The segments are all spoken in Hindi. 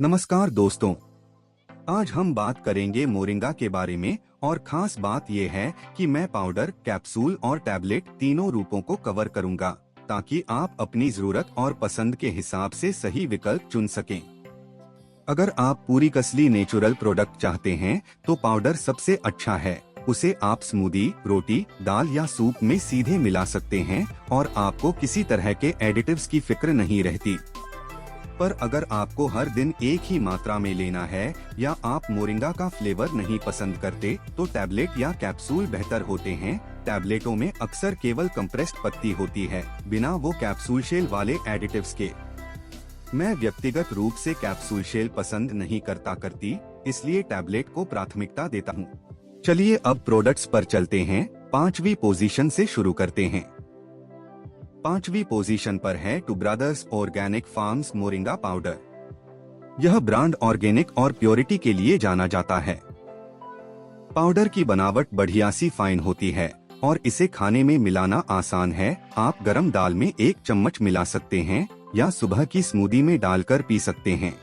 नमस्कार दोस्तों, आज हम बात करेंगे मोरिंगा के बारे में और खास बात यह है कि मैं पाउडर, कैप्सूल और टैबलेट तीनों रूपों को कवर करूंगा ताकि आप अपनी जरूरत और पसंद के हिसाब से सही विकल्प चुन सकें। अगर आप पूरी कसली नेचुरल प्रोडक्ट चाहते हैं तो पाउडर सबसे अच्छा है। उसे आप स्मूदी, रोटी, दाल या सूप में सीधे मिला सकते हैं और आपको किसी तरह के एडिटिव्स की फिक्र नहीं रहती। पर अगर आपको हर दिन एक ही मात्रा में लेना है या आप मोरिंगा का फ्लेवर नहीं पसंद करते तो टैबलेट या कैप्सूल बेहतर होते हैं। टैबलेटों में अक्सर केवल कंप्रेस्ड पत्ती होती है, बिना वो कैप्सूल शेल वाले एडिटिव्स के। मैं व्यक्तिगत रूप से कैप्सूल शेल पसंद नहीं करती, इसलिए टैबलेट को प्राथमिकता देता हूँ। चलिए अब प्रोडक्ट्स पर चलते हैं। 5वीं पोजीशन से शुरू करते हैं। 5वीं पोजीशन पर है two brothers organic farms moringa powder. यह ब्रांड ऑर्गेनिक और प्योरिटी के लिए जाना जाता है। पाउडर की बनावट बढ़िया सी फाइन होती है और इसे खाने में मिलाना आसान है। आप गरम दाल में 1 चम्मच मिला सकते हैं या सुबह की स्मूदी में डालकर पी सकते हैं।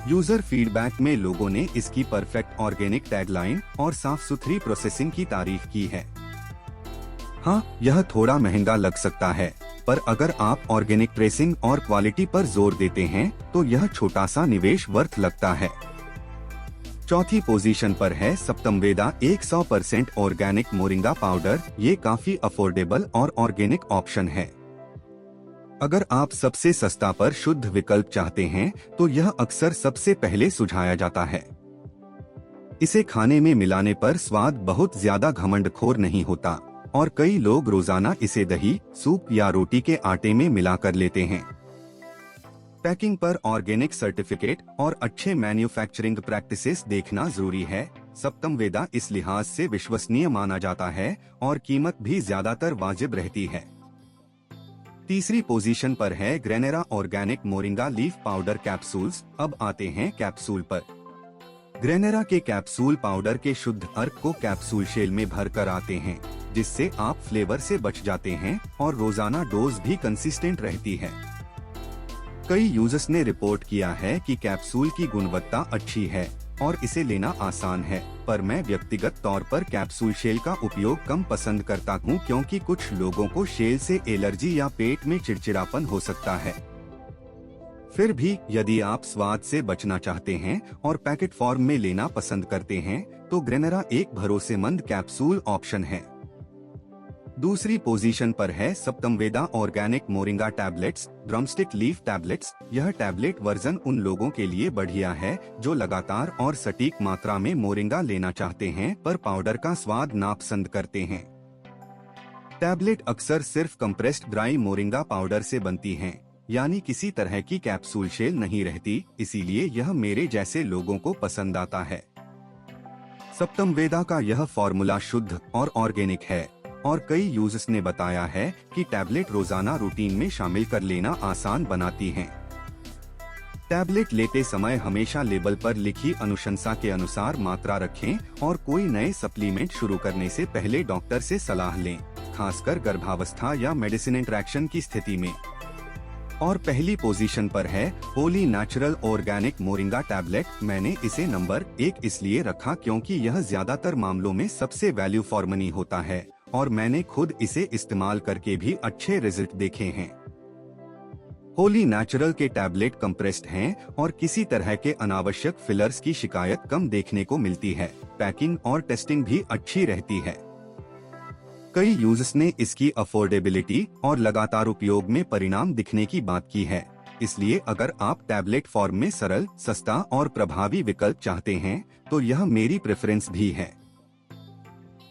यूजर फीडबैक में लोगों ने इसकी परफेक्ट ऑर्गेनिक टैगलाइन और साफ सुथरी प्रोसेसिंग की तारीफ की है। हाँ, यह थोड़ा महंगा लग सकता है, पर अगर आप ऑर्गेनिक ट्रेसिंग और क्वालिटी पर जोर देते हैं तो यह छोटा सा निवेश वर्थ लगता है। 4थी पोजीशन पर है सप्तमवेदा 100% ऑर्गेनिक मोरिंगा पाउडर। ये काफी अफोर्डेबल और ऑर्गेनिक ऑप्शन है। अगर आप सबसे सस्ता पर शुद्ध विकल्प चाहते हैं तो यह अक्सर सबसे पहले सुझाया जाता है। इसे खाने में मिलाने पर स्वाद बहुत ज्यादा घमंडखोर नहीं होता और कई लोग रोजाना इसे दही, सूप या रोटी के आटे में मिलाकर लेते हैं। पैकिंग पर ऑर्गेनिक सर्टिफिकेट और अच्छे मैन्युफैक्चरिंग प्रैक्टिसेस देखना जरूरी है। सप्तमवेदा इस लिहाज से विश्वसनीय माना जाता है और कीमत भी ज्यादातर वाजिब रहती है। 3री पोजीशन पर है Grenera organic moringa leaf powder capsules. अब आते हैं कैप्सूल पर। ग्रेनेरा के कैप्सूल पाउडर के शुद्ध अर्क को कैप्सूल शेल में भरकर आते हैं, जिससे आप फ्लेवर से बच जाते हैं और रोजाना डोज भी कंसिस्टेंट रहती है। कई यूजर्स ने रिपोर्ट किया है कि कैप्सूल की गुणवत्ता अच्छी है और इसे लेना आसान है, पर मैं व्यक्तिगत तौर पर कैप्सूल शेल का उपयोग कम पसंद करता हूँ क्योंकि कुछ लोगों को शेल से एलर्जी या पेट में चिड़चिड़ापन हो सकता है। फिर भी यदि आप स्वाद से बचना चाहते हैं और पैकेट फॉर्म में लेना पसंद करते हैं तो ग्रेनेरा एक भरोसेमंद कैप्सूल ऑप्शन है। 2री पोजीशन पर है Saptamveda organic moringa tablets drumstick leaf tablets. यह टैबलेट वर्जन उन लोगों के लिए बढ़िया है जो लगातार और सटीक मात्रा में मोरिंगा लेना चाहते हैं पर पाउडर का स्वाद नापसंद करते हैं। टैबलेट अक्सर सिर्फ कंप्रेस्ड ड्राई मोरिंगा पाउडर से बनती हैं, यानी किसी तरह की कैप्सूल शेल नहीं रहती, इसीलिए यह मेरे जैसे लोगों को पसंद आता है। सप्तमवेदा का यह फॉर्मूला शुद्ध और ऑर्गेनिक है और कई यूजर्स ने बताया है कि टैबलेट रोजाना रूटीन में शामिल कर लेना आसान बनाती हैं। टैबलेट लेते समय हमेशा लेबल पर लिखी अनुशंसा के अनुसार मात्रा रखें और कोई नए सप्लीमेंट शुरू करने से पहले डॉक्टर से सलाह लें, खासकर गर्भावस्था या मेडिसिन इंटरेक्शन की स्थिति में। और पहली पोजीशन पर है Holi natural organic moringa tablet. मैंने इसे नंबर 1 इसलिए रखा क्योंकि यह ज्यादातर मामलों में सबसे वैल्यू फॉर मनी होता है और मैंने खुद इसे इस्तेमाल करके भी अच्छे रिजल्ट देखे हैं। होली नेचुरल के टैबलेट कंप्रेस्ड हैं और किसी तरह के अनावश्यक फिलर्स की शिकायत कम देखने को मिलती है। पैकिंग और टेस्टिंग भी अच्छी रहती है। कई यूजर्स ने इसकी अफोर्डेबिलिटी और लगातार उपयोग में परिणाम दिखने की बात की है, इसलिए अगर आप टैबलेट फॉर्म में सरल, सस्ता और प्रभावी विकल्प चाहते हैं तो यह मेरी प्रेफरेंस भी है।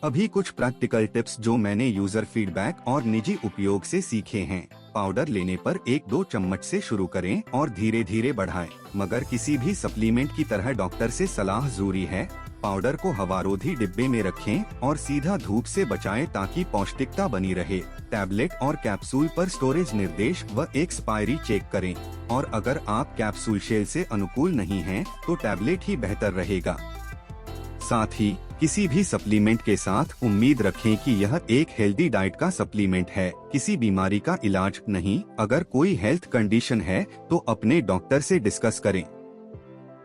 अभी कुछ प्रैक्टिकल टिप्स जो मैंने यूजर फीडबैक और निजी उपयोग से सीखे हैं। पाउडर लेने पर 1-2 चम्मच से शुरू करें और धीरे धीरे बढ़ाएं, मगर किसी भी सप्लीमेंट की तरह डॉक्टर से सलाह जरूरी है। पाउडर को हवारोधी डिब्बे में रखें और सीधा धूप से बचाएं ताकि पौष्टिकता बनी रहे। टैबलेट और कैप्सूल पर स्टोरेज निर्देश व एक्सपायरी चेक करें और अगर आप कैप्सूल शेल से अनुकूल नहीं हैं तो टैबलेट ही बेहतर रहेगा। साथ ही किसी भी सप्लीमेंट के साथ उम्मीद रखें कि यह एक हेल्दी डाइट का सप्लीमेंट है, किसी बीमारी का इलाज नहीं। अगर कोई हेल्थ कंडीशन है तो अपने डॉक्टर से डिस्कस करें।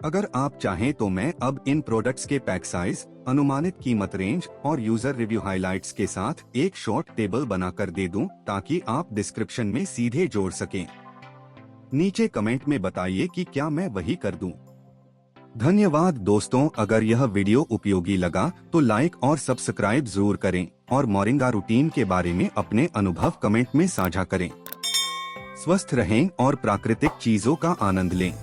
अगर आप चाहें तो मैं अब इन प्रोडक्ट्स के पैक साइज, अनुमानित कीमत रेंज और यूजर रिव्यू हाइलाइट्स के साथ एक शॉर्ट टेबल बनाकर दे दूं, ताकि आप डिस्क्रिप्शन में सीधे जोड़ सकें। नीचे कमेंट में बताइए कि क्या मैं वही कर दूं। धन्यवाद दोस्तों, अगर यह वीडियो उपयोगी लगा तो लाइक और सब्सक्राइब जरूर करें और मोरिंगा रूटीन के बारे में अपने अनुभव कमेंट में साझा करें। स्वस्थ रहें और प्राकृतिक चीजों का आनंद लें।